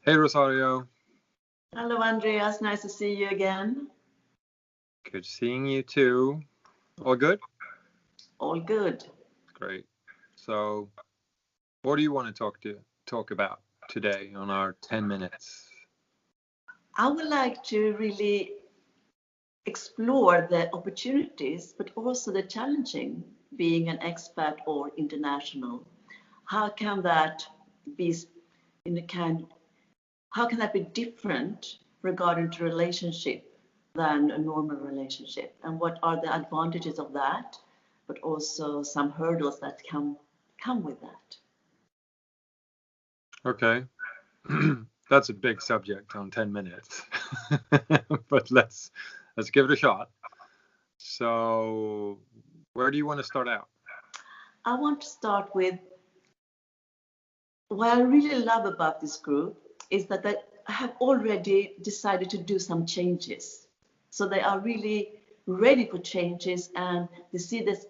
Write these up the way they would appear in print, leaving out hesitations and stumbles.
Hey Rosario, Hello, Andreas. Nice to see you again. good seeing you too. All good? All good. Great. So, what do you want to talk about today on our 10 minutes? I would like to really explore the opportunities, but also the challenging being an expat or international. How can that be in a kind? How can that be different regarding to relationship than a normal relationship? And what are the advantages of that? But also some hurdles that come with that. Okay. That's a big subject on 10 minutes. But let's give it a shot. So, where do you want to start out? I want to start with what I really love about this group is that they have already decided to do some changes. So they are really ready for changes and they see this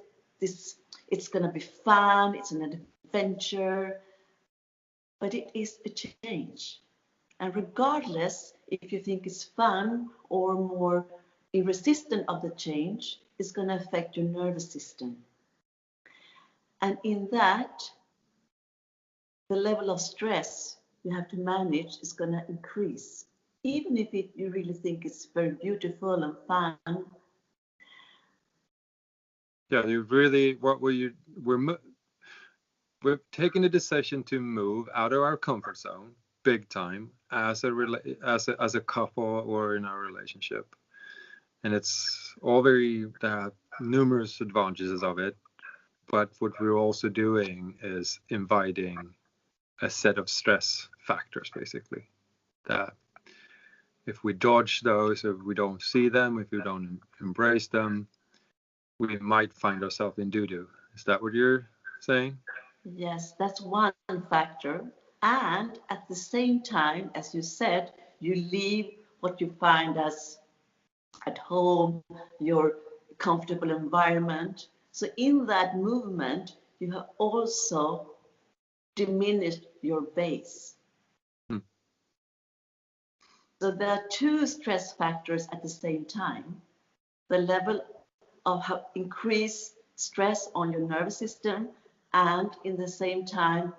it's going to be fun, it's an adventure, but it is a change. And regardless if you think it's fun or more resistant of the change, it's going to affect your nervous system. And in that, the level of stress you have to manage is going to increase. Even if you really think it's very beautiful and fun. Yeah, you really what were you we're taking the decision to move out of our comfort zone big time as a couple or in our relationship, and it's all very that numerous advantages of it, but what we're also doing is inviting a set of stress factors basically that if we dodge those, if we don't see them, if we don't embrace them, we might find ourselves in doo-doo. Is that what you're saying? Yes, that's one factor. And at the same time, as you said, you leave what you find as at home, your comfortable environment. So in that movement, you have also diminished your base. Hmm. So there are two stress factors at the same time. The level of increased stress on your nervous system and in the same time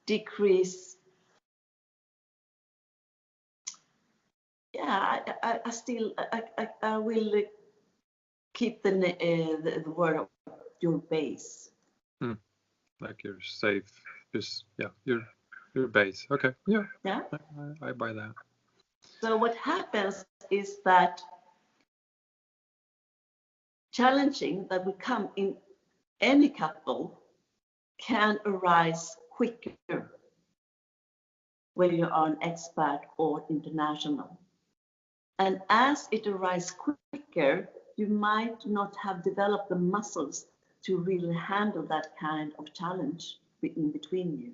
decrease. Yeah, I still I will keep the word of your base. Hmm. Like you're safe, just yeah, your base. Okay, yeah, Yeah. I buy that. So what happens is that challenging that will come in any couple can arise quicker when you are an expat or international. And as it arises quicker, you might not have developed the muscles to really handle that kind of challenge in between you.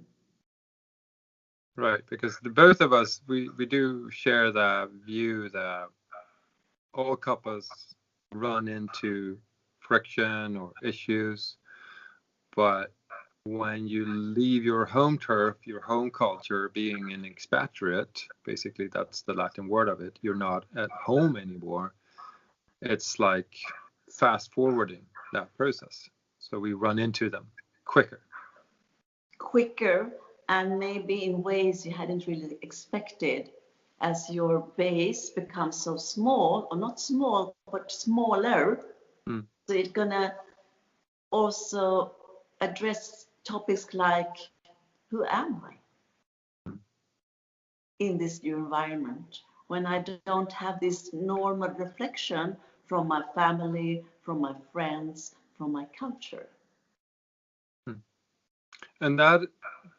Right, because the both of us we do share the view that all couples run into friction or issues, but when you leave your home turf, your home culture, being an expatriate, basically that's the Latin word of it, you're not at home anymore. It's like fast forwarding that process. So we run into them quicker. Quicker and maybe in ways you hadn't really expected as your base becomes so small, or not small, but smaller. Mm. So it's gonna also address topics like who am I in this new environment when I don't have this normal reflection from my family, from my friends, from my culture. Mm. And that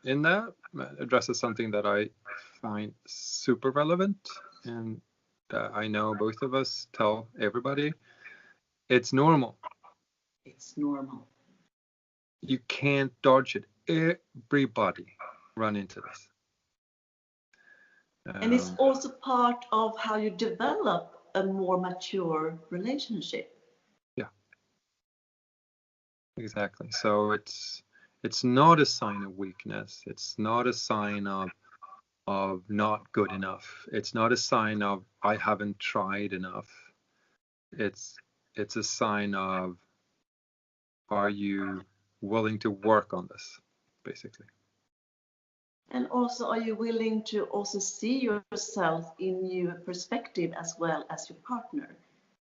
in that addresses something that I find super relevant and that I know both of us tell everybody. It's normal. It's normal. You can't dodge it. Everybody run into this. And it's Um, also part of how you develop a more mature relationship. yeah, exactly. So it's not a sign of weakness. It's not a sign of of not good enough. It's not a sign of I haven't tried enough. It's a sign of, are you willing to work on this, basically. And also, are you willing to also see yourself in new perspective as well as your partner?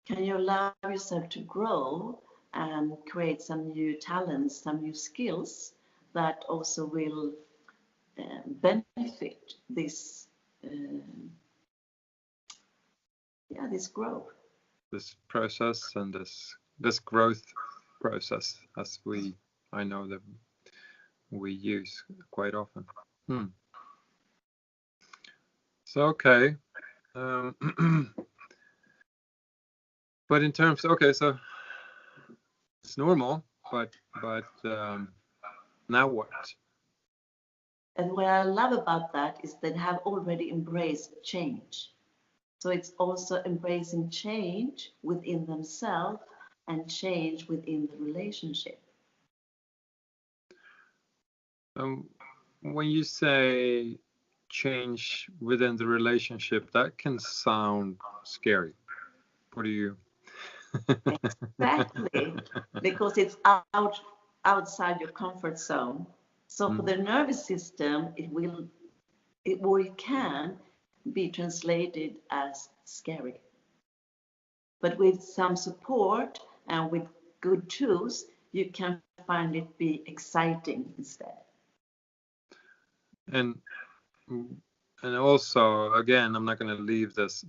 Can you allow yourself to grow and create some new talents, some new skills that also will benefit this, this growth? This process and this growth process, as I know that we use quite often. So okay, but in terms, okay, so it's normal, but now what? And what I love about that is that they have already embraced change. So it's also embracing change within themselves and change within the relationship. When you say change within the relationship, that can sound scary. What do you? Exactly, because it's outside your comfort zone. So for the nervous system, it can be translated as scary. But with some support and with good tools, you can find it be exciting instead. And also, again, I'm not going to leave this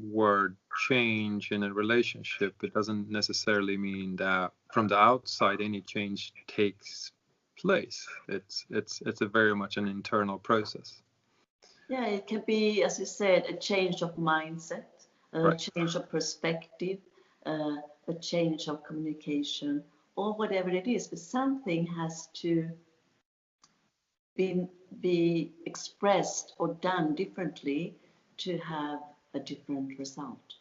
word change in a relationship. It doesn't necessarily mean that from the outside any change takes place. It's a very much an internal process. Yeah, it can be, as you said, a change of mindset, a Right. change of perspective, a change of communication, or whatever it is. But something has to be expressed or done differently to have a different result.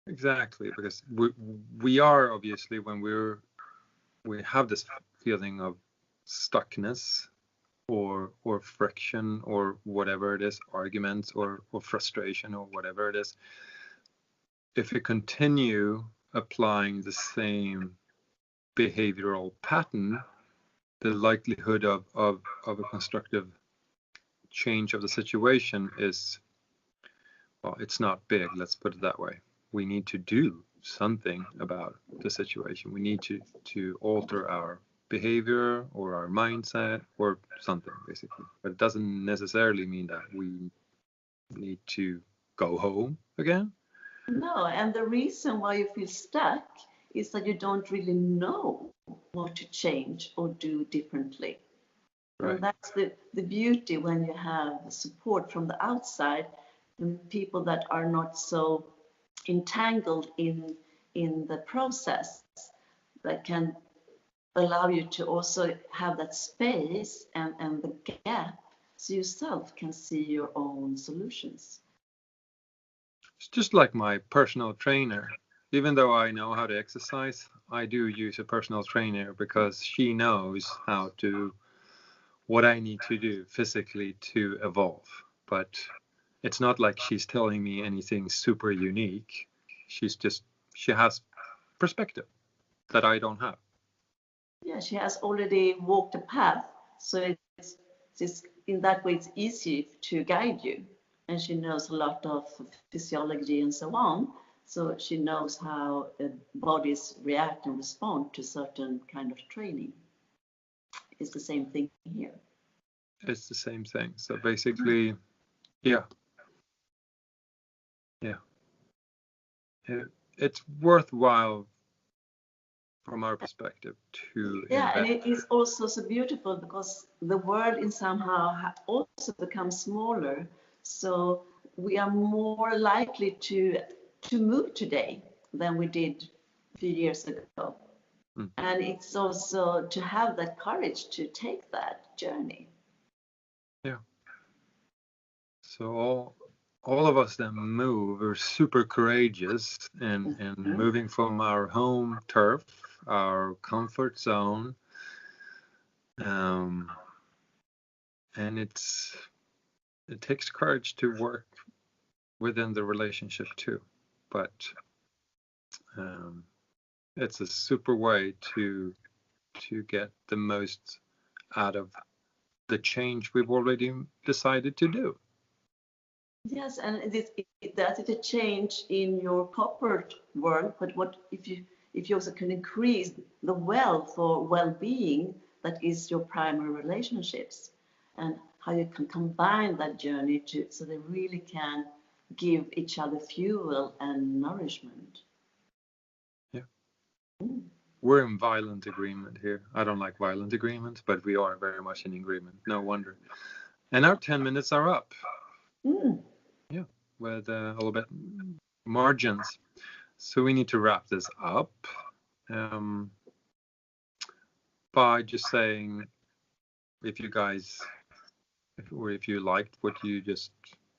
Exactly, because we are obviously, when we have this feeling of stuckness or friction or whatever it is, arguments or frustration or whatever it is, if we continue applying the same behavioral pattern, the likelihood of a constructive change of the situation is, well, it's not big, let's put it that way. We need to do something about the situation. We need to alter our behavior or our mindset or something, basically. But it doesn't necessarily mean that we need to go home again. No, and the reason why you feel stuck is that you don't really know what to change or do differently. Right. And that's the beauty when you have support from the outside and people that are not so entangled in the process, that can allow you to also have that space and the gap so yourself can see your own solutions. It's just like my personal trainer. Even though I know how to exercise, I do use a personal trainer because she knows what I need to do physically to evolve. But it's not like she's telling me anything super unique. She has perspective that I don't have. Yeah, she has already walked a path, so it's in that way it's easy to guide you. And she knows a lot of physiology and so on. So she knows how bodies react and respond to certain kind of training. It's the same thing here. It's the same thing. So basically, yeah, yeah. It's worthwhile from our perspective to Yeah, and invest. it is also so beautiful because the world in somehow also becomes smaller. So we are more likely to move today than we did a few years ago. Mm. And it's also to have that courage to take that journey. Yeah. So all of us that move are super courageous and moving from our home turf, our comfort zone, um, and it takes courage to work within the relationship too, but it's a super way to get the most out of the change we've already decided to do. Yes, and that is a change in your corporate world, but what if you also can increase the wealth or well-being that is your primary relationships, and how you can combine that journey so they really can give each other fuel and nourishment. Yeah. Mm. We're in violent agreement here. I don't like violent agreements, but we are very much in agreement. No wonder. And our 10 minutes are up. Mm. Yeah, with a little bit margins. So we need to wrap this up by just saying, if you guys, if you liked what you just,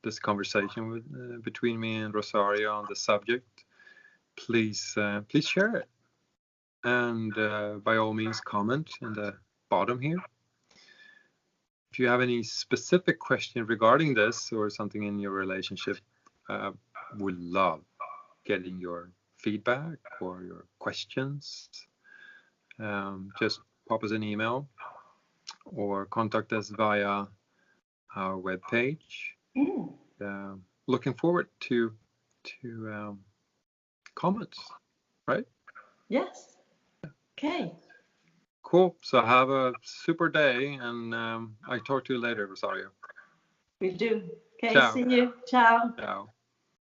this conversation with between me and Rosario on the subject, please share it, and by all means comment in the bottom here. If you have any specific question regarding this or something in your relationship, we love getting your feedback or your questions. Just pop us an email or contact us via our webpage. Looking forward to comments, right? Yes. Okay. Cool. So have a super day, and I talk to you later, Rosario. Will do. Okay, Ciao. see you. Ciao. Ciao.